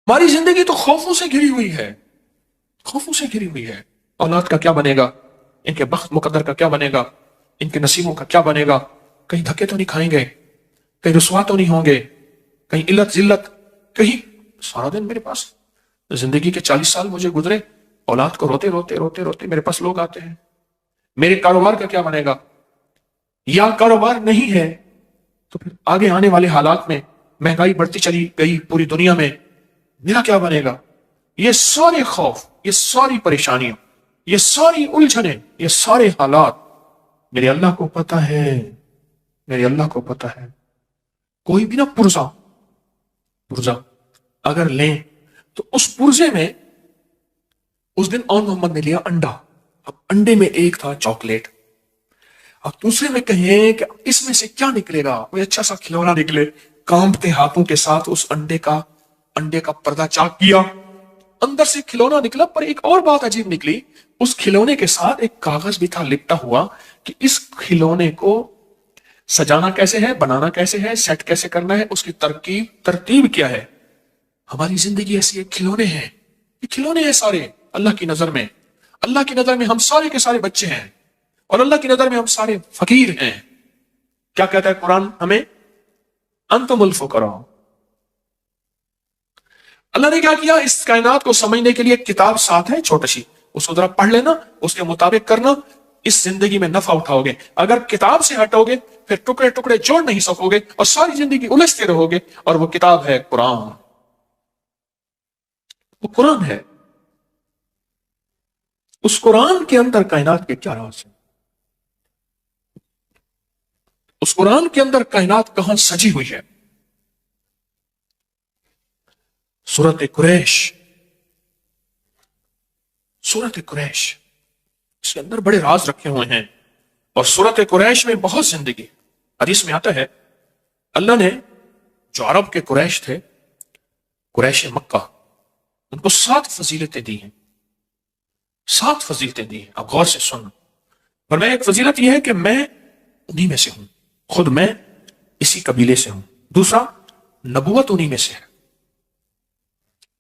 ہماری زندگی تو خوفوں سے گھری ہوئی ہے، خوفوں سے گھری ہوئی ہے۔ اولاد کا کیا بنے گا، ان کے بخت مقدر کا کیا بنے گا، ان کے نصیبوں کا کیا بنے گا، کہیں دھکے تو نہیں کھائیں گے، کہیں رسوا تو نہیں ہوں گے، کہیں علت ذلت، کہیں سارا دن میرے پاس زندگی کے 40 سال مجھے گزرے، اولاد کو روتے روتے روتے روتے میرے پاس لوگ آتے ہیں، میرے کاروبار کا کیا بنے گا، یا کاروبار نہیں ہے تو پھر آگے آنے والے حالات میں مہنگائی بڑھتی چلی گئی پوری دنیا میں، میرا کیا بنے گا۔ یہ سارے خوف، یہ ساری پریشانیاں، یہ ساری الجھنیں، یہ سارے حالات میرے اللہ کو پتہ ہے، میرے اللہ کو پتہ ہے۔ کوئی بھی نہ پرزا اگر لیں تو اس پرزے میں اس دن اون محمد نے لیا انڈا، اب انڈے میں ایک تھا چاکلیٹ، اب دوسرے میں کہیں کہ اس میں سے کیا نکلے گا، کوئی اچھا سا کھلونا نکلے، کانپتے ہاتھوں کے ساتھ اس انڈے کا پردہ چاک کیا، اندر سے کھلونا نکلا، پر ایک اور بات عجیب نکلی، اس کھلونے کے ساتھ ایک کاغذ بھی تھا لپٹا ہوا کہ اس کھلونے کو سجانا کیسے ہے، بنانا کیسے ہے، سیٹ کیسے کرنا ہے، اس کی ترتیب کیا ہے۔ ہماری زندگی ایسی ہے، کھلونے ہیں، یہ کھلونے ہیں سارے اللہ کی نظر میں۔ اللہ کی نظر میں ہم سارے کے سارے بچے ہیں، اور اللہ کی نظر میں ہم سارے فقیر ہیں۔ کیا کہتا ہے قرآن ہمیں؟ انتم الفقراء۔ اللہ نے کیا کیا، اس کائنات کو سمجھنے کے لیے ایک کتاب ساتھ ہے چھوٹی سی، اس کو ذرا پڑھ لینا، اس کے مطابق کرنا، اس زندگی میں نفع اٹھاؤ گے۔ اگر کتاب سے ہٹو گے پھر ٹکڑے ٹکڑے جوڑ نہیں سکو گے اور ساری زندگی الجھتے رہو گے، اور وہ کتاب ہے قرآن، وہ قرآن ہے۔ اس قرآن کے اندر کائنات کے کیا راز ہیں، اس قرآن کے اندر کائنات کہاں سجی ہوئی ہے۔ سورت قریش، سورت قریش، اس کے اندر بڑے راز رکھے ہوئے ہیں، اور سورت قریش میں بہت زندگی۔ حدیث میں آتا ہے اللہ نے جو عرب کے قریش تھے، قریش مکہ، ان کو 7 فضیلتیں دی ہیں، 7 فضیلتیں دی ہیں۔ اب غور سے سن، پر میں ایک فضیلت یہ ہے کہ میں انہی میں سے ہوں، خود میں اسی قبیلے سے ہوں۔ دوسرا، نبوت انہی میں سے ہے،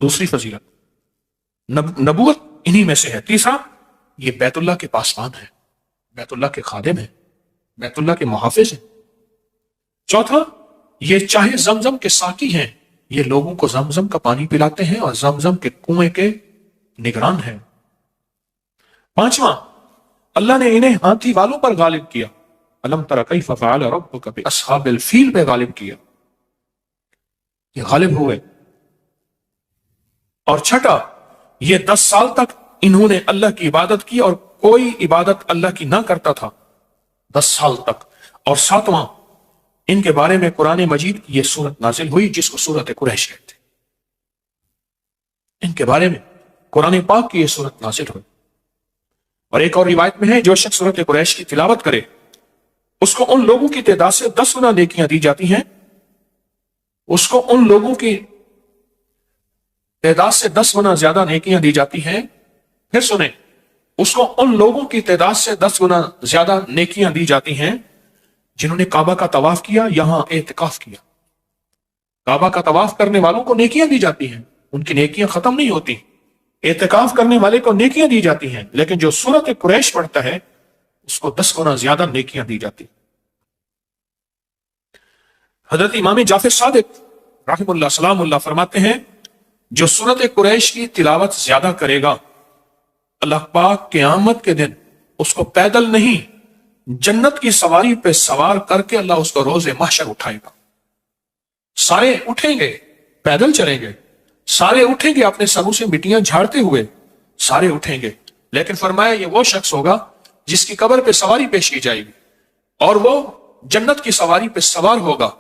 دوسری فضیلت نبوت انہی میں سے ہے۔ تیسرا، یہ بیت اللہ کے پاسبان ہے، بیت اللہ کے خادم ہیں، بیت اللہ کے محافظ ہیں۔ چوتھا، یہ چاہے زمزم کے ساقی ہیں، یہ لوگوں کو زمزم کا پانی پلاتے ہیں اور زمزم کے کنویں کے نگران ہیں۔ پانچواں، اللہ نے انہیں ہاتھی والوں پر غالب کیا، الم تر کیف فعل ربک باصحاب الفیل پہ غالب کیا، یہ غالب ہوئے۔ اور چھٹا، یہ 10 سال تک انہوں نے اللہ کی عبادت کی اور کوئی عبادت اللہ کی نہ کرتا تھا، 10 سال تک۔ اور ساتواں، ان کے بارے میں قرآن مجید کی یہ سورت نازل ہوئی جس کو سورت قریش کہتے ہیں، ان کے بارے میں قرآن پاک کی یہ سورت نازل ہوئی۔ اور ایک اور روایت میں ہے جو شخص سورت قریش کی تلاوت کرے اس کو ان لوگوں کی تعداد سے 10 گنا نیکیاں دی جاتی ہیں، اس کو ان لوگوں کی تعداد سے 10 گنا زیادہ نیکیاں دی جاتی ہیں۔ پھر سنیں، اس کو ان لوگوں کی تعداد سے 10 گنا زیادہ نیکیاں دی جاتی ہیں جنہوں نے کعبہ کا طواف کیا، یہاں اعتکاف کیا۔ کعبہ کا طواف کرنے والوں کو نیکیاں دی جاتی ہیں، ان کی نیکیاں ختم نہیں ہوتی، اعتکاف کرنے والے کو نیکیاں دی جاتی ہیں، لیکن جو سورت قریش پڑھتا ہے اس کو 10 گنا زیادہ نیکیاں دی جاتی۔ حضرت امام جعفر صادق رحم اللہ سلام اللہ فرماتے ہیں جو سورت قریش کی تلاوت زیادہ کرے گا، اللہ پاک قیامت کے دن اس کو پیدل نہیں جنت کی سواری پہ سوار کر کے اللہ اس کو روز محشر اٹھائے گا۔ سارے اٹھیں گے، پیدل چلیں گے، سارے اٹھیں گے اپنے سروں سے مٹیاں جھاڑتے ہوئے، سارے اٹھیں گے، لیکن فرمایا یہ وہ شخص ہوگا جس کی قبر پہ سواری پیش کی جائے گی اور وہ جنت کی سواری پہ سوار ہوگا۔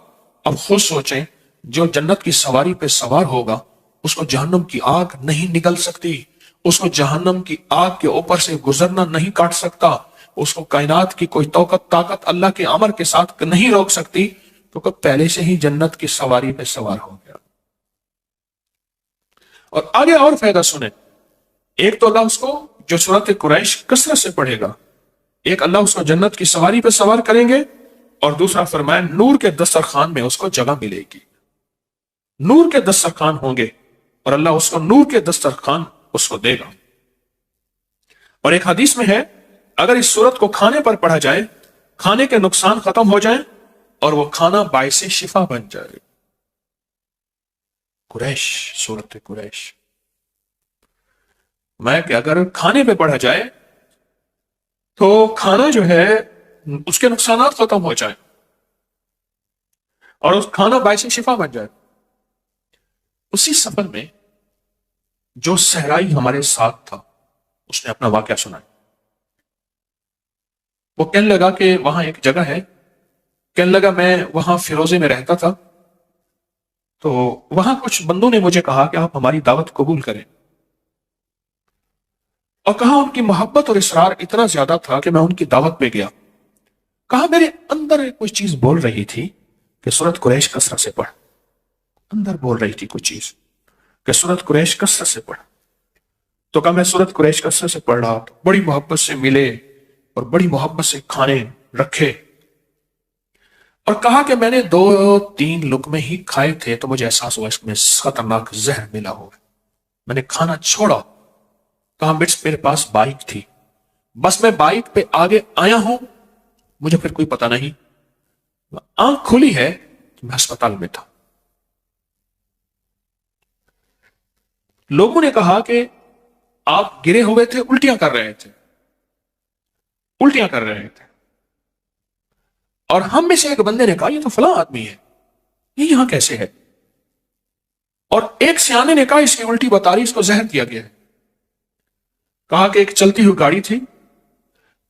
اب خود سوچیں، جو جنت کی سواری پہ سوار ہوگا اس کو جہنم کی آگ نہیں نگل سکتی، اس کو جہنم کی آگ کے اوپر سے گزرنا نہیں کاٹ سکتا، اس کو کائنات کی کوئی طاقت اللہ کے امر کے ساتھ نہیں روک سکتی، تو پہلے سے ہی جنت کی سواری پہ سوار ہو گیا۔ اور آگے اور فائدہ سنیں، ایک تو اللہ اس کو جو سورت قریش کثرت سے پڑھے گا، ایک اللہ اس کو جنت کی سواری پہ سوار کریں گے، اور دوسرا فرمایا نور کے دسترخوان میں اس کو جگہ ملے گی، نور کے دسترخوان ہوں گے، اور اللہ اس کو نور کے دسترخوان اس کو دے گا۔ اور ایک حدیث میں ہے اگر اس سورت کو کھانے پر پڑھا جائے کھانے کے نقصان ختم ہو جائیں اور وہ کھانا باعث شفا بن جائے۔ قریش، سورت قریش میں کہ اگر کھانے پہ پڑھا جائے تو کھانا جو ہے اس کے نقصانات ختم ہو جائیں اور اس کھانا باعث شفا بن جائے۔ اسی سفر میں جو صحرائی ہمارے ساتھ تھا اس نے اپنا واقعہ سنایا۔ وہ کہنے لگا کہ وہاں ایک جگہ ہے، کہنے لگا میں وہاں فیروزے میں رہتا تھا، تو وہاں کچھ بندوں نے مجھے کہا کہ آپ ہماری دعوت قبول کریں، اور کہا ان کی محبت اور اصرار اتنا زیادہ تھا کہ میں ان کی دعوت پہ گیا۔ کہا میرے اندر کوئی چیز بول رہی تھی کہ سورت قریش کثرت سے پڑھ، اندر بول رہی تھی کچھ چیز کہ سورت قریش کثرت سے پڑھ۔ تو کہا میں سورت قریش کثرت سے پڑھ رہا، تو بڑی محبت سے ملے اور بڑی محبت سے کھانے رکھے، اور کہا کہ میں نے 2-3 لقمے ہی کھائے تھے تو مجھے احساس ہوا اس میں خطرناک زہر ملا ہوا ہے، میں نے کھانا چھوڑا۔ کہا میرے پاس بائک تھی، بس میں بائک پہ آگے آیا ہوں، مجھے پھر کوئی پتہ نہیں، آنکھ کھلی ہے کہ میں ہسپتال میں تھا۔ لوگوں نے کہا کہ آپ گرے ہوئے تھے، الٹیاں کر رہے تھے، الٹیاں کر رہے تھے، اور ہم میں سے ایک بندے نے کہا یہ تو فلاں آدمی ہے، یہ یہاں کیسے ہے؟ اور ایک سیانے نے کہا اس کی الٹی بتا رہی، اس کو زہر دیا گیا ہے۔ کہا کہ ایک چلتی ہوئی گاڑی تھی،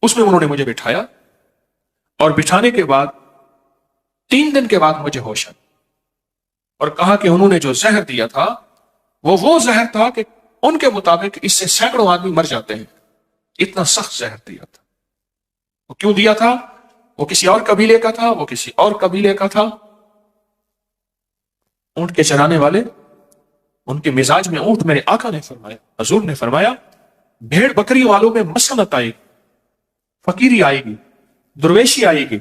اس میں انہوں نے مجھے بٹھایا، اور بٹھانے کے بعد 3 دن کے بعد مجھے ہوش آیا، اور کہا کہ انہوں نے جو زہر دیا تھا وہ زہر تھا کہ ان کے مطابق اس سے سینکڑوں آدمی مر جاتے ہیں، اتنا سخت زہر دیا تھا۔ وہ کیوں دیا تھا؟ وہ کسی اور قبیلے کا تھا، وہ کسی اور قبیلے کا تھا۔ اونٹ کے چرانے والے، ان کے مزاج میں اونٹ، میرے آقا نے فرمایا، حضور نے فرمایا بھیڑ بکری والوں میں مسکنت آئے گی، فقیری آئے گی، درویشی آئے گی،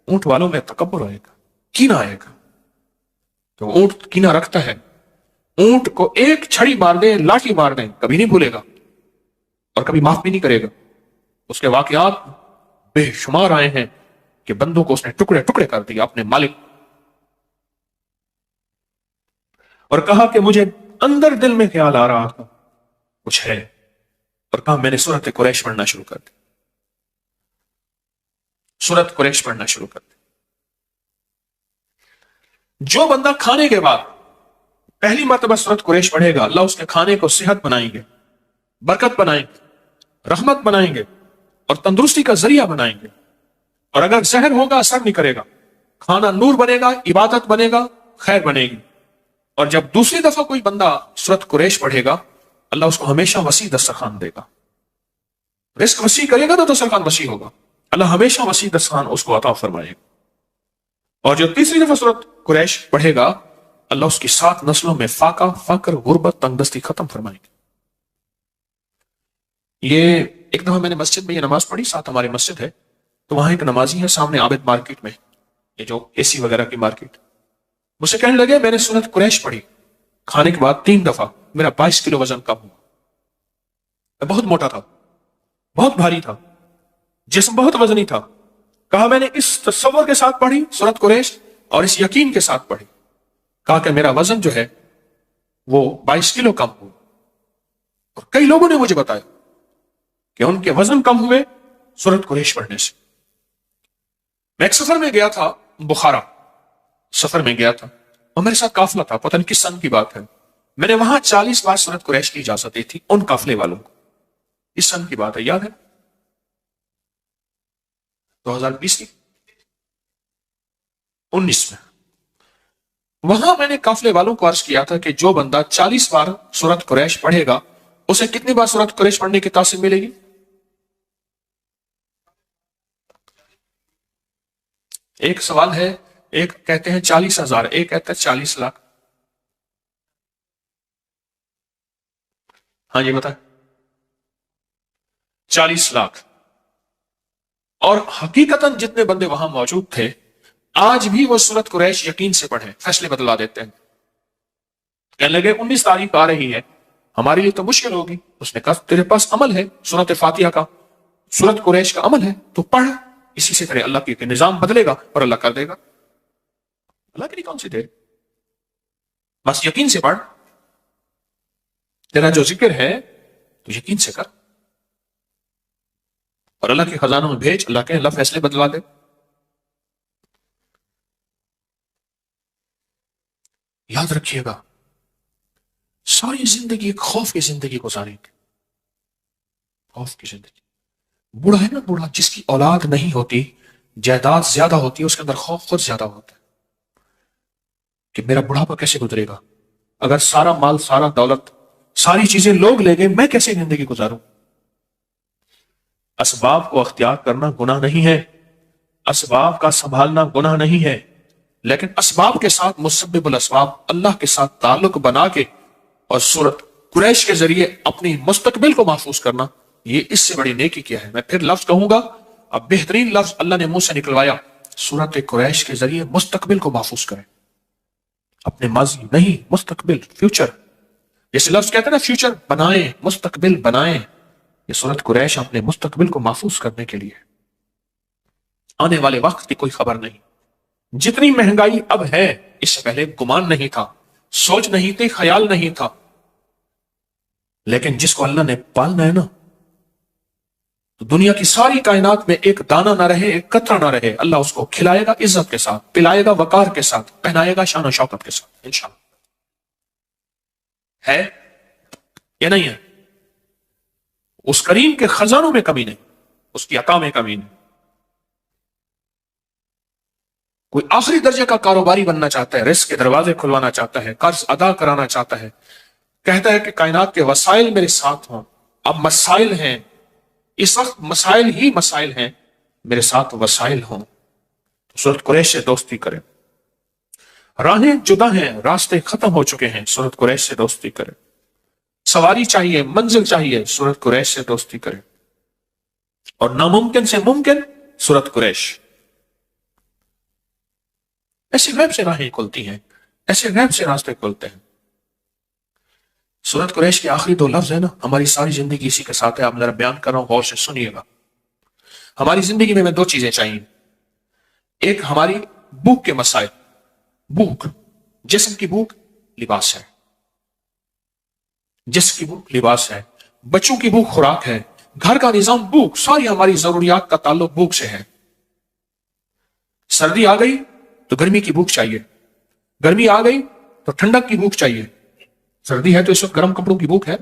اونٹ والوں میں تکبر آئے گا، کینہ آئے گا۔ تو اونٹ کینہ رکھتا ہے، اونٹ کو ایک چھڑی مار دیں، لاٹھی مار دیں، کبھی نہیں بھولے گا اور کبھی معاف بھی نہیں کرے گا۔ اس کے واقعات بے شمار آئے ہیں کہ بندوں کو اس نے ٹکڑے ٹکڑے کر دیا اپنے مالک، اور کہا کہ مجھے اندر دل میں خیال آ رہا تھا کچھ ہے، اور کہا میں نے سورت قریش پڑھنا شروع کر دی، سورت قریش پڑھنا شروع کر دی۔ جو بندہ کھانے کے بعد پہلی مرتبہ سورت قریش پڑھے گا، اللہ اس کے کھانے کو صحت بنائیں گے، برکت بنائیں گے، رحمت بنائیں گے، اور تندرستی کا ذریعہ بنائیں گے۔ اور اگر زہر ہوگا اثر نہیں کرے گا، کھانا نور بنے گا، عبادت بنے گا، خیر بنے گی۔ اور جب دوسری دفعہ کوئی بندہ سورت قریش پڑھے گا، اللہ اس کو ہمیشہ وسیع دسترخوان دے گا، رزق وسیع کرے گا تو دسترخوان وسیع ہوگا، اللہ ہمیشہ وسیع دسترخوان اس کو عطا فرمائے گا۔ اور جو تیسری دفعہ سورت قریش پڑھے گا، اللہ اس کی 7 نسلوں میں فاقہ، فقر، غربت، تنگ دستی ختم فرمائے گا۔ یہ ایک دفعہ میں نے مسجد میں یہ نماز پڑھی، ساتھ ہماری مسجد ہے، تو وہاں ایک نمازی ہے سامنے عابد مارکیٹ میں، یہ جو اے سی وغیرہ کی مارکیٹ، مجھ سے کہنے لگے میں نے سورت قریش پڑھی کھانے کے بعد 3 دفعہ، میرا 22 کلو وزن کم ہوا، میں بہت موٹا تھا، بہت بھاری تھا، جسم بہت وزنی تھا۔ کہا میں نے اس تصور کے ساتھ پڑھی سورت قریش اور اس یقین کے ساتھ پڑھی، کہا کہ میرا وزن جو ہے وہ 22 کلو کم ہوا، اور کئی لوگوں نے مجھے بتایا کہ ان کے وزن کم ہوئے سورت قریش پڑھنے سے۔ میں ایک سفر میں گیا تھا، بخارا سفر میں گیا تھا، اور میرے ساتھ قافلہ تھا، پتہ نہیں کس سن کی بات ہے، میں نے وہاں 40 بار سورت قریش کی اجازت دی تھی ان قافلے والوں کو، اس سن کی بات ہے، یاد ہے 2020 کی 19 میں، وہاں میں نے قافلے والوں کو عرض کیا تھا کہ جو بندہ 40 بار سورت قریش پڑھے گا اسے کتنی بار سورت قریش پڑھنے کی تاثیر ملے گی؟ ایک سوال ہے، ایک کہتے ہیں 40,000، ایک کہتا ہے 40 لاکھ۔ ہاں جی بتائیں، 40 لاکھ۔ اور حقیقتاً جتنے بندے وہاں موجود تھے آج بھی وہ سورت قریش یقین سے پڑھیں، فیصلے بدلا دیتے ہیں۔ کہنے لگے 19 تاریخ آ رہی ہے، ہمارے لیے تو مشکل ہوگی۔ اس نے کہا تیرے پاس عمل ہے، سورت فاتحہ کا، سورت قریش کا عمل ہے، تو پڑھ، اسی سے تیرے اللہ کے نظام بدلے گا اور اللہ کر دے گا۔ اللہ کے لیے کون سی دیر، بس یقین سے پڑھ، تیرا جو ذکر ہے تو یقین سے کر، اور اللہ کے خزانوں میں بھیج، اللہ کے اللہ فیصلے بدلوا دے۔ یاد رکھیے گا، ساری زندگی ایک خوف کی زندگی گزاریں گے، خوف کی زندگی۔ بوڑھا ہے نا، بوڑھا جس کی اولاد نہیں ہوتی، جائیداد زیادہ ہوتی ہے، اس کے اندر خوف خود زیادہ ہوتا ہے کہ میرا بڑھاپا کیسے گزرے گا، اگر سارا مال، سارا دولت، ساری چیزیں لوگ لے گئے، میں کیسے زندگی گزاروں۔ اسباب کو اختیار کرنا گناہ نہیں ہے، اسباب کا سنبھالنا گناہ نہیں ہے، لیکن اسباب کے ساتھ مسبب الاسباب اللہ کے ساتھ تعلق بنا کے اور سورت قریش کے ذریعے اپنی مستقبل کو محفوظ کرنا، یہ اس سے بڑی نیکی کیا ہے۔ میں پھر لفظ کہوں گا، اب بہترین لفظ اللہ نے منہ سے نکلوایا، سورت قریش کے ذریعے مستقبل کو محفوظ کریں، اپنے ماضی نہیں، مستقبل، فیوچر۔ جیسے لفظ کہتے ہیں نا فیوچر بنائیں، مستقبل بنائیں، یہ سورت قریش اپنے مستقبل کو محفوظ کرنے کے لیے، آنے والے وقت کی کوئی خبر نہیں۔ جتنی مہنگائی اب ہے، اس سے پہلے گمان نہیں تھا، سوچ نہیں تھی، خیال نہیں تھا، لیکن جس کو اللہ نے پالنا ہے نا، تو دنیا کی ساری کائنات میں ایک دانہ نہ رہے، ایک قطرہ نہ رہے، اللہ اس کو کھلائے گا عزت کے ساتھ، پلائے گا وقار کے ساتھ، پہنائے گا شان و شوکت کے ساتھ، انشاءاللہ۔ ہے یا نہیں ہے؟ اس کریم کے خزانوں میں کمی نہیں، اس کی عطا میں کمی نہیں۔ کوئی آخری درجے کا کاروباری بننا چاہتا ہے، رزق کے دروازے کھلوانا چاہتا ہے، قرض ادا کرانا چاہتا ہے، کہتا ہے کہ کائنات کے وسائل میرے ساتھ ہوں، اب مسائل ہیں، اس وقت مسائل ہی مسائل ہیں، میرے ساتھ وسائل ہوں، تو سورت قریش سے دوستی کریں۔ راہیں جدا ہیں، راستے ختم ہو چکے ہیں، سورت قریش سے دوستی کریں۔ سواری چاہیے، منزل چاہیے، سورت قریش سے دوستی کریں۔ اور ناممکن سے ممکن، سورت قریش۔ ایسے غیب سے راہیں کھلتی ہیں، ایسے غیب سے راستے کھلتے ہیں۔ سورت قریش کے آخری دو لفظ ہیں نا، ہماری ساری زندگی اسی کے ساتھ ہے، آپ ذرا بیان کر رہا ہوں، غور سے سنیے گا۔ ہماری زندگی میں دو چیزیں چاہیے، ایک ہماری بھوک کے مسائل، بھوک، جسم کی بھوک، لباس ہے، جسم کی بھوک لباس ہے، بچوں کی بھوک خوراک ہے، گھر کا نظام بھوک، ساری ہماری ضروریات کا تعلق بھوک سے ہے۔ سردی آ گئی تو گرمی کی بھوک چاہیے، گرمی آ گئی تو ٹھنڈک کی بھوک چاہیے، سردی ہے تو اس وقت گرم کپڑوں کی بھوک ہے،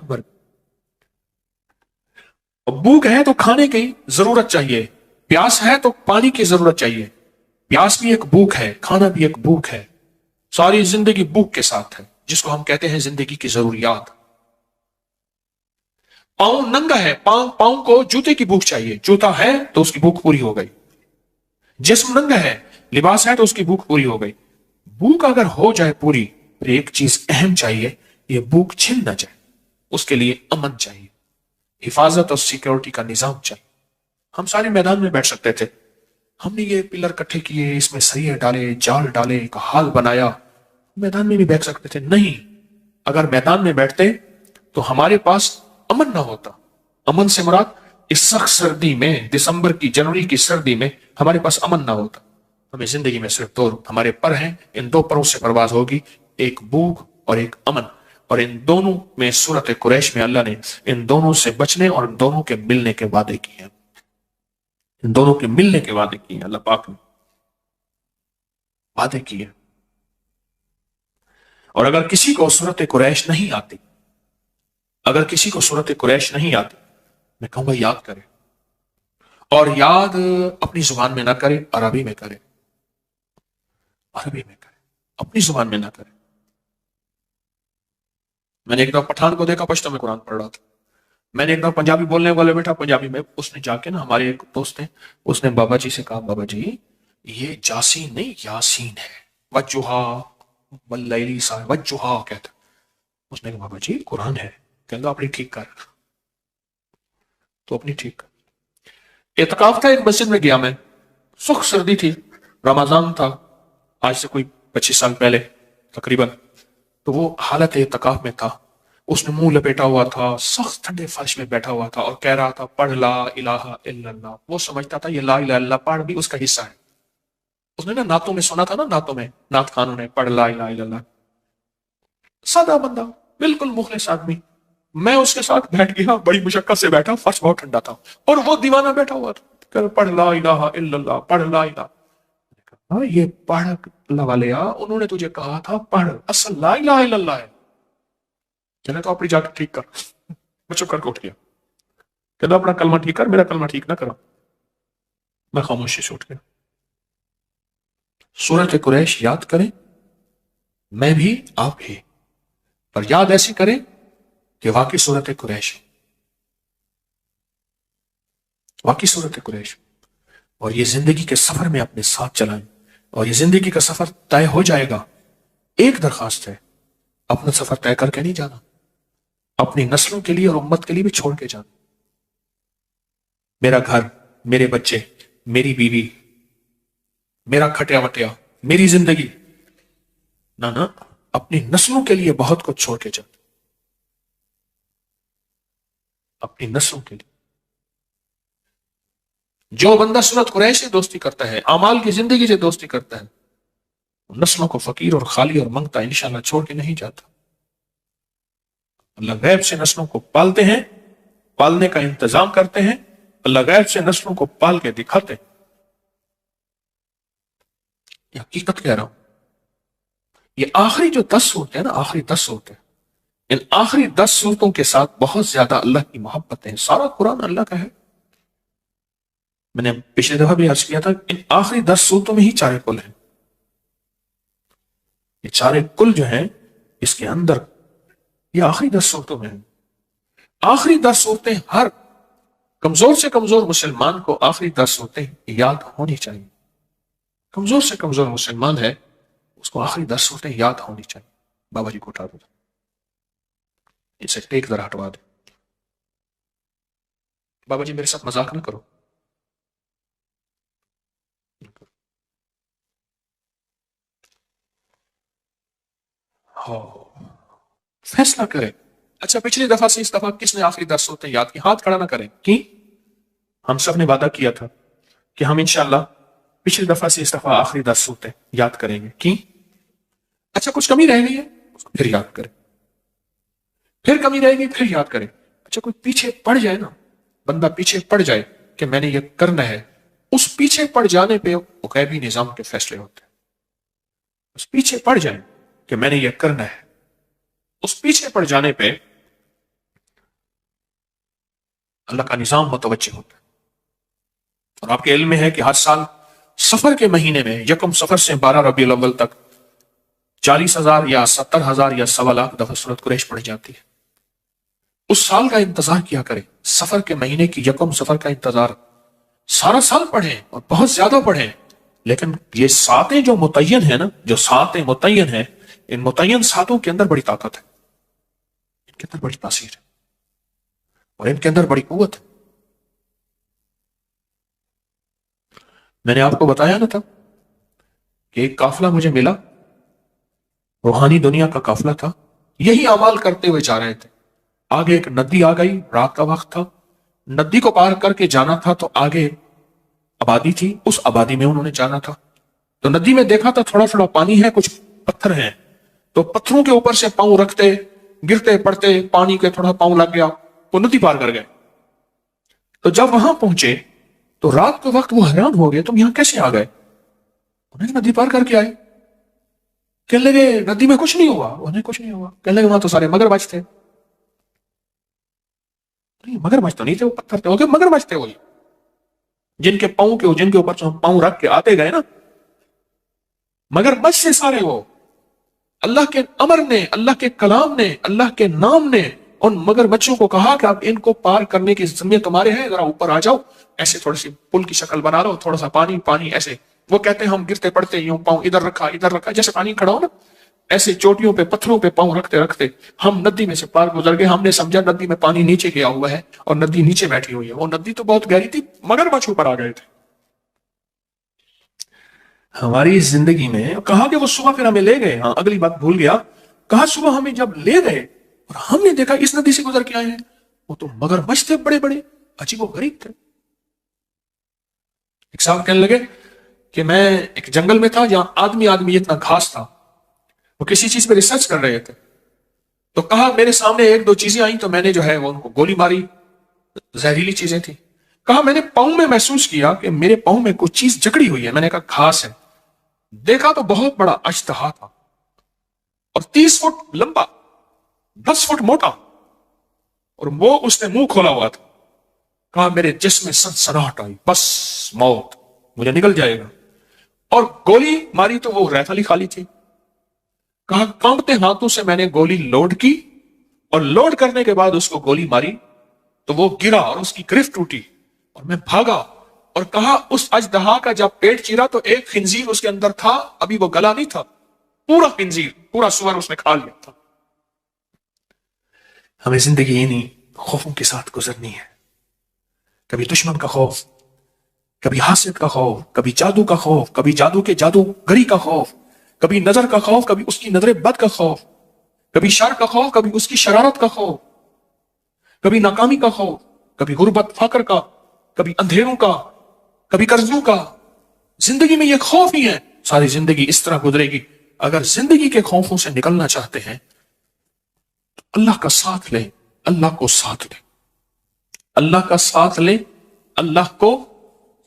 اور بھوک ہے تو کھانے کی ضرورت چاہیے، پیاس ہے تو پانی کی ضرورت چاہیے، پیاس بھی ایک بھوک ہے، کھانا بھی ایک بھوک ہے، ساری زندگی بھوک کے ساتھ ہے، جس کو ہم کہتے ہیں زندگی کی ضروریات۔ پاؤں ننگا ہے، پاؤں کو جوتے کی بھوک چاہیے، جوتا ہے تو اس کی بھوک پوری ہو گئی، جسم ننگا ہے، لباس ہے تو اس کی بھوک پوری ہو گئی۔ بھوک اگر ہو جائے پوری، پھر ایک چیز اہم چاہیے، یہ بھوک چھن نہ جائے، اس کے لیے امن چاہیے، حفاظت اور سیکیورٹی کا نظام چاہیے۔ ہم سارے میدان میں بیٹھ سکتے تھے، ہم نے یہ پلر کٹھے کیے، اس میں سریے ڈالے، جال ڈالے، ایک حال بنایا، میدان میں بھی بیٹھ سکتے تھے، نہیں، اگر میدان میں بیٹھتے تو ہمارے پاس امن نہ ہوتا۔ امن سے مراد اس سخت سردی میں، دسمبر کی، جنوری کی سردی میں ہمارے پاس امن نہ ہوتا۔ ہمیں زندگی میں صرف دو، ہمارے پر ہیں، ان دو پروں سے پرواز ہوگی، ایک بھوک اور ایک امن، اور ان دونوں میں سورت قریش میں اللہ نے ان دونوں سے بچنے اور ان دونوں کے ملنے کے وعدے کیے ہیں، ان دونوں کے ملنے کے وعدے کیے ہیں، اللہ پاک نے وعدے کیے۔ اور اگر کسی کو سورت قریش نہیں آتی، اگر کسی کو سورت قریش نہیں آتی، میں کہوں گا یاد کرے، اور یاد اپنی زبان میں نہ کرے، عربی میں کرے، عربی میں کرے، اپنی زبان میں نہ کرے۔ میں نے ایک دفعہ پٹھان کو دیکھا، پشتو میں قرآن پڑھ رہا تھا، میں نے ایک دفعہ پنجابی بولنے والے بیٹھا، پنجابی میں، اس نے جا کے نا، ہمارے ایک دوست ہیں، اس نے بابا جی سے کہا، بابا جی یہ جاسین نہیں یاسین ہے، وجہا واللیلی سا وجہا کہتا، اس نے کہا بابا جی قرآن ہے، کہتا اپنی ٹھیک کر، تو اپنی ٹھیک کر۔ اعتکاف تھا، ایک مسجد میں گیا میں، سخت سردی تھی، رمضان تھا، آج سے کوئی 25 سال پہلے تقریباً، تو وہ حالت اعتکاف میں تھا، اس نے منہ لپیٹا ہوا تھا، سخت ٹھنڈے فرش میں بیٹھا ہوا تھا اور کہہ رہا تھا پڑھ لا الہ الا اللہ۔ وہ سمجھتا تھا یہ لا الہ الا اللہ پڑھ بھی اس کا حصہ ہے۔ اس نے نا نعتوں میں سنا تھا، نا نعتوں میں نعت خانوں نے پڑھ لا الہ الا اللہ۔ سادہ بندہ، بالکل مخلص آدمی، میں اس کے ساتھ بیٹھ گیا، بڑی مشقت سے بیٹھا، فرش بہت ٹھنڈا تھا اور وہ دیوانہ بیٹھا ہوا تھا کہ پڑھ لا الہ الا اللہ، پڑھ لا الہ۔ ہاں یہ پڑھ اللہ والے، انہوں نے تجھے کہا تھا پڑھ، اصل لا الہ الا اللہ ہے۔ چلے تو اپنی جا کے ٹھیک کر۔ میں چپ کر کے اٹھ گیا، کہ اپنا کلمہ ٹھیک کر، میرا کلمہ ٹھیک نہ کرا۔ میں خاموشی سے اٹھ گیا۔ سورۃ قریش یاد کریں، میں بھی آپ بھی، پر یاد ایسی کریں کہ واقعی سورۃ قریش، واقعی سورۃ قریش، اور یہ زندگی کے سفر میں اپنے ساتھ چلائیں، اور یہ زندگی کا سفر طے ہو جائے گا۔ ایک درخواست ہے، اپنا سفر طے کر کے نہیں جانا، اپنی نسلوں کے لیے اور امت کے لیے بھی چھوڑ کے جانا۔ میرا گھر، میرے بچے، میری بیوی، میرا کھٹیا وٹیا، میری زندگی، نہ اپنی نسلوں کے لیے بہت کچھ چھوڑ کے جانا، اپنی نسلوں کے لیے۔ جو بندہ سورۃ قریش سے دوستی کرتا ہے، اعمال کی زندگی سے دوستی کرتا ہے، نسلوں کو فقیر اور خالی اور منگتا انشاءاللہ چھوڑ کے نہیں جاتا۔ اللہ غیب سے نسلوں کو پالتے ہیں، پالنے کا انتظام کرتے ہیں، اللہ غیب سے نسلوں کو پال کے دکھاتے ہیں۔ یہ حقیقت کہہ رہا ہوں۔ یہ آخری جو 10 صورتیں ہیں نا، آخری 10 صورتیں، ان آخری 10 صورتوں کے ساتھ بہت زیادہ اللہ کی محبت ہے۔ سارا قرآن اللہ کا ہے۔ میں نے پچھلے دفعہ بھی عرض کیا تھا، ان آخری 10 صورتوں میں ہی چارے کل ہیں۔ یہ چارے کل جو ہیں اس کے اندر، یہ آخری 10 صورتوں میں ہیں۔ آخری 10 صورتیں ہر کمزور سے کمزور مسلمان کو آخری 10 صورتیں یاد ہونی چاہیے۔ کمزور سے کمزور مسلمان ہے، اس کو آخری 10 صورتیں یاد ہونی چاہیے۔ بابا جی کو اٹھا دو، اسے ٹیک ذرا ہٹوا دے۔ بابا جی میرے ساتھ مذاق نہ کرو۔ فیصلہ کرے۔ اچھا پچھلی دفعہ سے اس دفعہ کس نے آخری 10 صورتیں یاد کی؟ ہاتھ کھڑا نہ کریں۔ کی ہم سب نے وعدہ کیا تھا کہ ہم انشاءاللہ پچھلی دفعہ سے اس دفعہ آخری 10 صورتیں یاد کریں گے۔ کی اچھا کچھ کمی رہ گئی ہے پھر یاد کریں، پھر کمی رہے گی پھر یاد کریں۔ اچھا کوئی پیچھے پڑ جائے نا، بندہ پیچھے پڑ جائے کہ میں نے یہ کرنا ہے، اس پیچھے پڑ جانے پہ غیبی نظام کے فیصلے ہوتے ہیں۔ اس پیچھے پڑ جائے کہ میں نے یہ کرنا ہے، اس پیچھے پڑ جانے پہ اللہ کا نظام متوجہ ہوتا ہے۔ اور آپ کے علم میں ہے کہ ہر سال سفر کے مہینے میں یکم سفر سے 12 ربیع الاول تک 40,000 یا 70,000 یا 1.25 دفعہ سورۃ قریش پڑھی جاتی ہے۔ اس سال کا انتظار کیا کریں، سفر کے مہینے کی یکم سفر کا انتظار سارا سال پڑھیں اور بہت زیادہ پڑھیں، لیکن یہ ساتیں جو متعین ہیں نا، جو ساتیں متعین ہیں، ان متعین ساتوں کے اندر بڑی طاقت ہے، ان کے اندر بڑی تاثیر ہے اور ان کے اندر بڑی قوت ہے۔ میں نے آپ کو بتایا نا تھا کہ ایک قافلہ مجھے ملا، روحانی دنیا کا قافلہ تھا، یہی اعمال کرتے ہوئے جا رہے تھے۔ آگے ایک ندی آ گئی، رات کا وقت تھا، ندی کو پار کر کے جانا تھا تو آگے آبادی تھی، اس آبادی میں انہوں نے جانا تھا۔ تو ندی میں دیکھا تھا تھوڑا تھوڑا پانی ہے، کچھ پتھر ہیں، تو پتھروں کے اوپر سے پاؤں رکھتے، گرتے پڑتے، پانی کے تھوڑا پاؤں لگ گیا، وہ ندی پار کر گئے۔ تو جب وہاں پہنچے تو رات کے وقت وہ حیران ہو گئے، تم یہاں کیسے آ گئے؟ انہیں ندی پار کر کے آئے۔ کہنے لگے ندی میں کچھ نہیں ہوا، انہیں کچھ نہیں ہوا۔ کہنے لگے وہاں تو سارے مگرمچھ تھے۔ مگرمچھ تو نہیں تھے، وہ پتھر تھے، وہ مگرمچھ تھے، وہی جن کے پاؤں کے، جن کے اوپر سے پاؤں رکھ کے آتے گئے نا، مگرمچھ سے سارے وہ۔ اللہ کے امر نے، اللہ کے کلام نے، اللہ کے نام نے ان مگرمچھوں کو کہا کہ اب ان کو پار کرنے کی ذمہ تمہارے ہیں، ذرا اوپر آ جاؤ، ایسے تھوڑی سی پل کی شکل بنا لو، تھوڑا سا پانی پانی ایسے۔ وہ کہتے ہیں ہم گرتے پڑتے یوں پاؤں ادھر رکھا جیسے پانی کھڑا ہو نا، ایسے چوٹیوں پہ پتھروں پہ پاؤں رکھتے رکھتے ہم ندی میں سے پار گزر گئے۔ ہم نے سمجھا ندی میں پانی نیچے گیا ہوا ہے اور ندی نیچے بیٹھی ہوئی ہے، وہ ندی تو بہت گہری تھی، مگرمچھ اوپر آ گئے تھے۔ ہماری زندگی میں کہا کہ وہ صبح پھر ہمیں لے گئے، ہاں اگلی بات بھول گیا کہا صبح ہمیں جب لے گئے اور ہم نے دیکھا اس ندی سے گزر کے آئے ہیں، وہ تو مگرمچھ تھے بڑے بڑے، عجیب و غریب تھے۔ ایک صاحب کہنے لگے کہ میں ایک جنگل میں تھا جہاں آدمی آدمی اتنا گھاس تھا، وہ کسی چیز پہ ریسرچ کر رہے تھے، تو کہا میرے سامنے ایک دو چیزیں آئیں تو میں نے جو ہے وہ ان کو گولی ماری، زہریلی چیزیں تھیں۔ کہا میں نے پاؤں میں محسوس کیا کہ میرے پاؤں میں کوئی چیز جکڑی ہوئی ہے، میں نے کہا گھاس ہے، دیکھا تو بہت بڑا اژدہا تھا اور 30 فٹ لمبا، 10 فٹ موٹا، اور وہ اس نے منہ کھولا ہوا تھا۔ کہا میرے جسم میں سنسناہٹ آئی، بس موت، مجھے نکل جائے گا، اور گولی ماری تو وہ ریت علی خالی تھی۔ کہا کانپتے ہاتھوں سے میں نے گولی لوڈ کی، اور لوڈ کرنے کے بعد اس کو گولی ماری تو وہ گرا اور اس کی گرفت ٹوٹی اور میں بھاگا، اور کہا اس اژدہا کا جب پیٹ چیرا تو ایک خنزیر اس کے اندر تھا، ابھی وہ گلا نہیں تھا، پورا خنزیر، پورا سور اس نے کھا لیا تھا۔ ہمیں زندگی انہی خوفوں کے ساتھ گزرنی ہے، کبھی دشمن کا خوف، کبھی حاسد کا خوف، کبھی جادو کا خوف، کبھی جادو کے جادوگری کا خوف، کبھی نظر کا خوف، کبھی اس کی نظر بد کا خوف، کبھی شر کا خوف، کبھی اس کی شرارت کا خوف، کبھی ناکامی کا خوف، کبھی غربت فقر کا، کبھی اندھیروں کا، کبھی قرضوں کا۔ زندگی میں یہ خوف ہی ہے، ساری زندگی اس طرح گزرے گی۔ اگر زندگی کے خوفوں سے نکلنا چاہتے ہیں تو اللہ کا ساتھ لیں، اللہ کو ساتھ لیں، اللہ کا ساتھ لیں، اللہ کو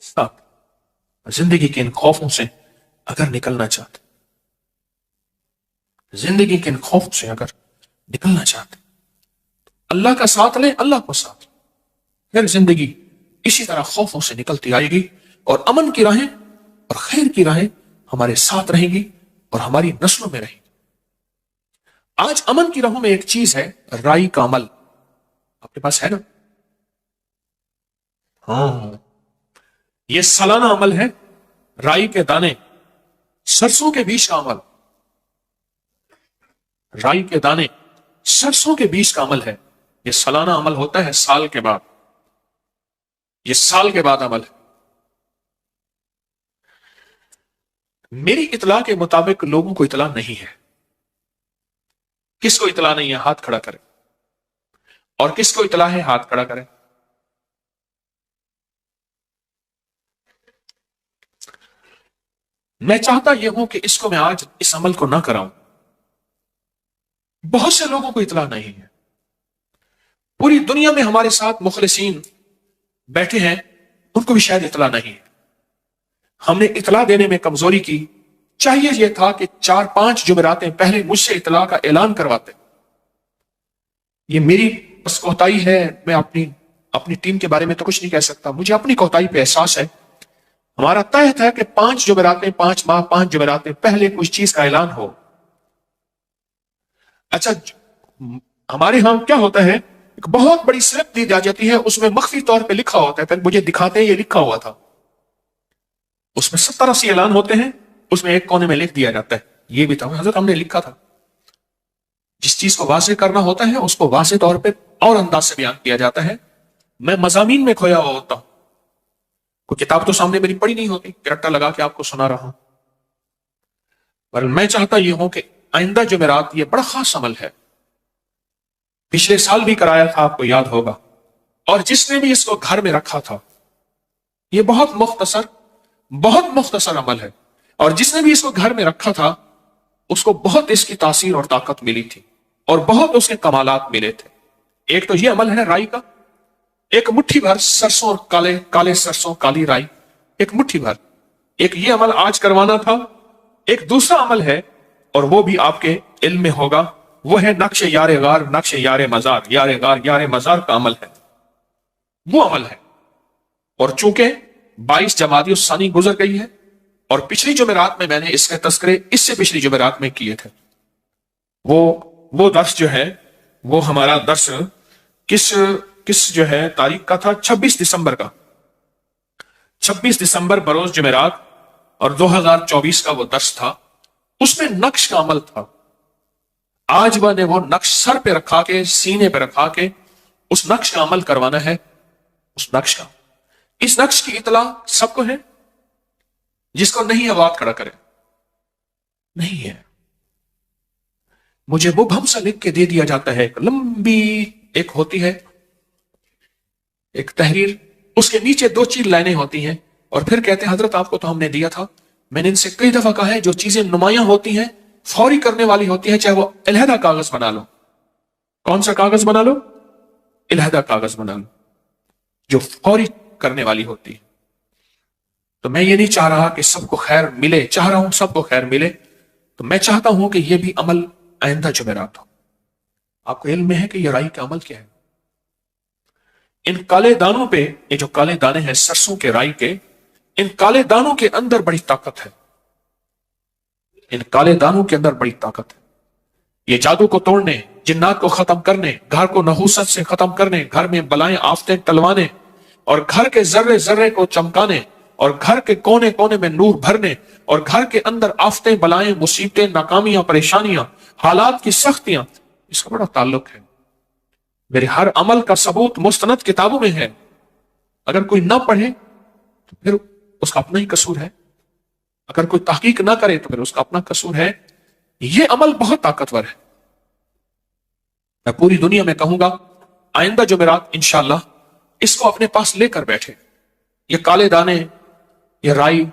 ساتھ لیں۔ زندگی کے ان خوفوں سے اگر نکلنا چاہتے، زندگی کے ان خوفوں سے اگر نکلنا چاہتے، اللہ کا ساتھ لیں، اللہ کو ساتھ لیں، پھر زندگی اسی طرح خوفوں سے نکلتی آئے گی، اور امن کی راہیں اور خیر کی راہیں ہمارے ساتھ رہیں گی اور ہماری نسلوں میں رہیں گی۔ آج امن کی راہوں میں ایک چیز ہے، رائی کا عمل۔ آپ کے پاس ہے نا؟ ہاں، یہ سالانہ عمل ہے، رائی کے دانے، سرسوں کے بیج کا عمل۔ رائی کے دانے، سرسوں کے بیج کا عمل ہے، یہ سالانہ عمل ہوتا ہے، سال کے بعد، یہ سال کے بعد عمل ہے۔ میری اطلاع کے مطابق لوگوں کو اطلاع نہیں ہے۔ کس کو اطلاع نہیں ہے؟ ہاتھ کھڑا کرے۔ اور کس کو اطلاع ہے؟ ہاتھ کھڑا کرے۔ میں چاہتا یہ ہوں کہ اس کو میں آج اس عمل کو نہ کراؤں۔ بہت سے لوگوں کو اطلاع نہیں ہے، پوری دنیا میں ہمارے ساتھ مخلصین بیٹھے ہیں، ان کو بھی شاید اطلاع نہیں ہے۔ ہم نے اطلاع دینے میں کمزوری کی، چاہیے یہ تھا کہ 4-5 جمعراتیں پہلے مجھ سے اطلاع کا اعلان کرواتے۔ یہ میری بس کوتاہی ہے، میں اپنی ٹیم کے بارے میں تو کچھ نہیں کہہ سکتا، مجھے اپنی کوتاہی پہ احساس ہے۔ ہمارا تحت ہے کہ 5 جمعراتیں، 5 ماہ، 5 جمعراتیں پہلے کچھ چیز کا اعلان ہو۔ اچھا، ہمارے ہاں کیا ہوتا ہے، ایک بہت بڑی سلپ دی جاتی ہے، اس میں مخفی طور پہ لکھا ہوتا ہے، پھر مجھے دکھاتے ہیں یہ لکھا ہوا تھا، اس میں 70-80 اعلان ہوتے ہیں، اس میں ایک کونے میں لکھ دیا جاتا ہے یہ بھی تھا حضرت ہم نے لکھا تھا۔ جس چیز کو واضح کرنا ہوتا ہے اس کو واضح طور پہ اور انداز سے بیان کیا جاتا ہے۔ میں مضامین میں کھویا ہوا ہوتا ہوں، کوئی کتاب تو سامنے میری پڑھی نہیں ہوتی کہ رٹا لگا کے آپ کو سنا رہا ہوں، پر میں چاہتا یہ ہوں کہ آئندہ جمعرات یہ بڑا خاص عمل ہے، پچھلے سال بھی کرایا تھا، آپ کو یاد ہوگا، اور جس نے بھی اس کو گھر میں رکھا تھا، یہ بہت مختصر عمل ہے، اور جس نے بھی اس کو گھر میں رکھا تھا اس کو بہت اس کی تاثیر اور طاقت ملی تھی اور بہت اس کے کمالات ملے تھے۔ ایک تو یہ عمل ہے رائی کا، ایک مٹھی بھر سرسوں، کالے سرسوں، کالی رائی، ایک مٹھی بھر، ایک یہ عمل آج کروانا تھا۔ ایک دوسرا عمل ہے اور وہ بھی آپ کے علم میں ہوگا، وہ ہے نقش یار غار، نقش یار مزار، یار غار یار مزار کا عمل ہے، وہ عمل ہے۔ اور چونکہ 22 جمادی الثانی گزر گئی ہے اور پچھلی جمعرات میں نے اس کے تذکرے اس سے پچھلی جمعرات میں کیے تھے، وہ درس جو ہے وہ ہمارا درس کس جو ہے تاریخ کا تھا، 26 دسمبر کا، 26 دسمبر بروز جمعرات، اور 2024 کا وہ درس تھا، اس میں نقش کا عمل تھا۔ آج میں نے وہ نقش سر پہ رکھا کے، سینے پہ رکھا کے اس نقش کا عمل کروانا ہے۔ اس نقش کی اطلاع سب کو ہے، جس کو نہیں ہے وہ ہاتھ کھڑا کرے۔ نہیں ہے، مجھے مبہم سا لکھ کے دے دیا جاتا ہے، ایک لمبی ایک ہوتی ہے ایک تحریر، اس کے نیچے 2 لائنیں ہوتی ہیں، اور پھر کہتے ہیں حضرت آپ کو تو ہم نے دیا تھا، میں نے ان سے کئی دفعہ کہا ہے جو چیزیں نمایاں ہوتی ہیں فوری کرنے والی ہوتی ہیں، چاہے وہ علیحدہ کاغذ بنا لو۔ کون سا کاغذ بنا لو؟ علیحدہ کاغذ بنا لو، جو فوری کرنے والی ہوتی ہے۔ تو میں یہ نہیں چاہ رہا کہ سب کو خیر ملے، چاہ رہا ہوں سب کو خیر ملے، تو میں چاہتا ہوں کہ یہ بھی عمل آئندہ جمعرات ہو۔ آپ کو علم میں ہے کہ یہ رائی کا عمل کیا ہے؟ ان کالے دانوں پہ، یہ جو کالے دانے ہیں سرسوں کے رائی کے، ان کالے دانوں کے اندر بڑی طاقت ہے، ان کالے دانوں کے اندر بڑی طاقت ہے۔ یہ جادو کو توڑنے، جنات کو ختم کرنے، گھر کو نحوست سے ختم کرنے، گھر میں بلائیں آفتیں ٹلوانے، اور گھر کے ذرے ذرے کو چمکانے، اور گھر کے کونے کونے میں نور بھرنے، اور گھر کے اندر آفتیں بلائیں مصیبتیں ناکامیاں پریشانیاں حالات کی سختیاں، اس کا بڑا تعلق ہے۔ میرے ہر عمل کا ثبوت مستند کتابوں میں ہے، اگر کوئی نہ پڑھے تو پھر اس کا اپنا ہی قصور ہے، اگر کوئی تحقیق نہ کرے تو پھر اس کا اپنا قصور ہے۔ یہ عمل بہت طاقتور ہے، میں پوری دنیا میں کہوں گا آئندہ جمعرات انشاءاللہ اس کو اپنے پاس لے کر بیٹھے۔ یہ کالے دانے، یہ رائی،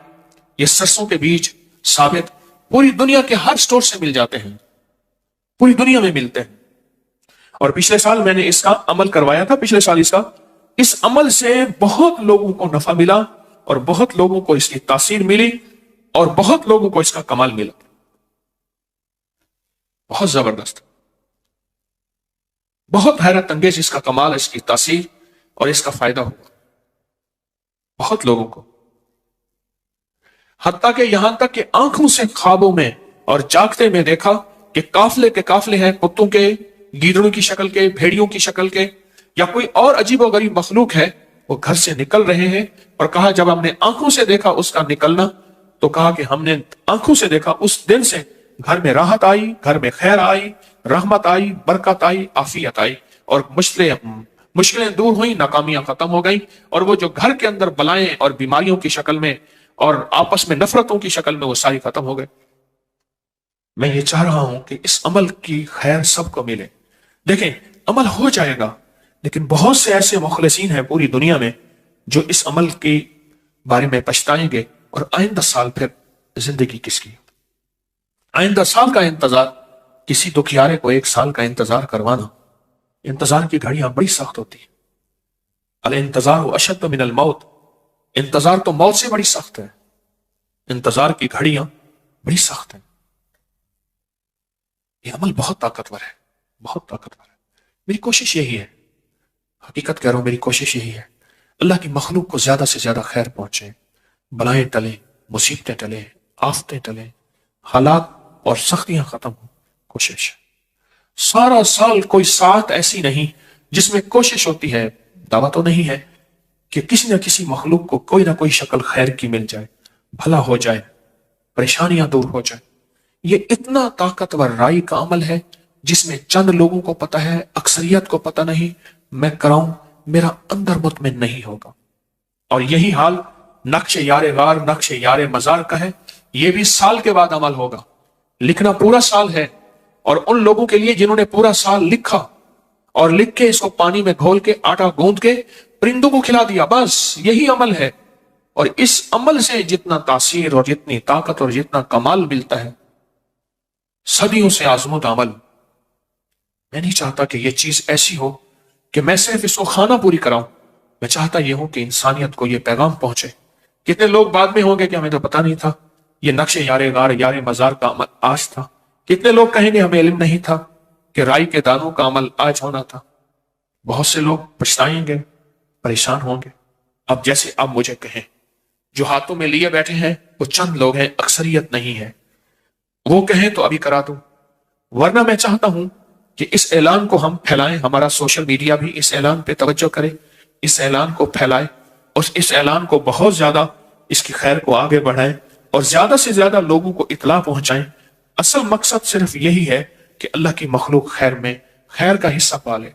یہ سرسوں کے بیج ثابت پوری دنیا کے ہر سٹور سے مل جاتے ہیں، پوری دنیا میں ملتے ہیں۔ اور پچھلے سال میں نے اس کا عمل کروایا تھا، پچھلے سال اس عمل سے بہت لوگوں کو نفع ملا، اور بہت لوگوں کو اس کی تاثیر ملی، اور بہت لوگوں کو اس کا کمال ملا، بہت زبردست، بہت حیرت انگیز اس کا کمال، اس کی تاثیر اور اس کا فائدہ ہوا بہت لوگوں کو، حتیٰ کہ یہاں تک کہ آنکھوں سے خوابوں میں اور جاگتے میں دیکھا کہ قافلے کے قافلے ہیں، کتوں کے، گیدڑوں کی شکل کے، بھیڑیوں کی شکل کے، یا کوئی اور عجیب و غریب مخلوق ہے، وہ گھر سے نکل رہے ہیں، اور کہا جب ہم نے آنکھوں سے دیکھا اس کا نکلنا، تو کہا کہ ہم نے آنکھوں سے دیکھا، اس دن سے گھر میں راحت آئی، گھر میں خیر آئی، رحمت آئی، برکت آئی، عافیت آئی، اور مشکلیں دور ہوئیں، ناکامیاں ختم ہو گئیں، اور وہ جو گھر کے اندر بلائیں اور بیماریوں کی شکل میں اور آپس میں نفرتوں کی شکل میں وہ ساری ختم ہو گئے۔ میں یہ چاہ رہا ہوں کہ اس عمل کی خیر سب کو ملے۔ دیکھیں عمل ہو جائے گا، لیکن بہت سے ایسے مخلصین ہیں پوری دنیا میں جو اس عمل کے بارے میں پچھتائیں گے، اور آئندہ سال پھر زندگی کس کی؟ آئندہ سال کا انتظار، کسی دکھیارے کو 1 سال کا انتظار کروانا، انتظار کی گھڑیاں بڑی سخت ہوتی ہیں۔ الانتظار اشد من الموت، انتظار تو موت سے بڑی سخت ہے، انتظار کی گھڑیاں بڑی سخت ہیں۔ یہ عمل بہت طاقتور ہے، بہت طاقتور ہے۔ میری کوشش یہی ہے، حقیقت کہہ رہا ہوں، میری کوشش یہی ہے اللہ کی مخلوق کو زیادہ سے زیادہ خیر پہنچے، بلائیں ٹلیں، مصیبتیں ٹلیں، آفتیں ٹلیں، حالات اور سختیاں ختم ہوں۔ کوشش سارا سال کوئی ساعت ایسی نہیں جس میں کوشش ہوتی ہے، دعویٰ تو نہیں ہے کہ کسی نہ کسی مخلوق کو کوئی نہ کوئی شکل خیر کی مل جائے، بھلا ہو جائے، پریشانیاں دور ہو جائے۔ یہ اتنا طاقتور رائی کا عمل ہے جس میں چند لوگوں کو پتہ ہے، اکثریت کو پتہ نہیں۔ میں کراؤں، میرا اندر مطمئن نہیں ہوگا۔ اور یہی حال نقش یار غار، نقش یار مزار کا ہے، یہ بھی سال کے بعد عمل ہوگا۔ لکھنا پورا سال ہے، اور ان لوگوں کے لیے جنہوں نے پورا سال لکھا اور لکھ کے اس کو پانی میں گھول کے آٹا گوندھ کے پرندوں کو کھلا دیا، بس یہی عمل ہے۔ اور اس عمل سے جتنا تاثیر اور جتنی طاقت اور جتنا کمال ملتا ہے، صدیوں سے آزمودہ عمل۔ میں نہیں چاہتا کہ یہ چیز ایسی ہو کہ میں صرف اس کو خانہ پوری کراؤں، میں چاہتا یہ ہوں کہ انسانیت کو یہ پیغام پہنچے۔ کتنے لوگ بعد میں ہوں گے کہ ہمیں تو پتہ نہیں تھا یہ نقش یار غار یار مزار کا عمل آج تھا، کتنے لوگ کہیں گے ہمیں علم نہیں تھا کہ رائی کے دانوں کا عمل آج ہونا تھا۔ بہت سے لوگ پچھتائیں گے، پریشان ہوں گے۔ اب جیسے اب مجھے کہیں، جو ہاتھوں میں لیے بیٹھے ہیں وہ چند لوگ ہیں، اکثریت نہیں ہے، وہ کہیں تو ابھی کرا دوں، ورنہ میں چاہتا ہوں کہ اس اعلان کو ہم پھیلائیں، ہمارا سوشل میڈیا بھی اس اعلان پہ توجہ کرے، اس اعلان کو پھیلائے، اور اس اعلان کو بہت زیادہ اس کی خیر کو آگے بڑھائیں، اور زیادہ سے زیادہ لوگوں کو اطلاع پہنچائیں۔ اصل مقصد صرف یہی ہے کہ اللہ کی مخلوق خیر میں خیر کا حصہ پالے۔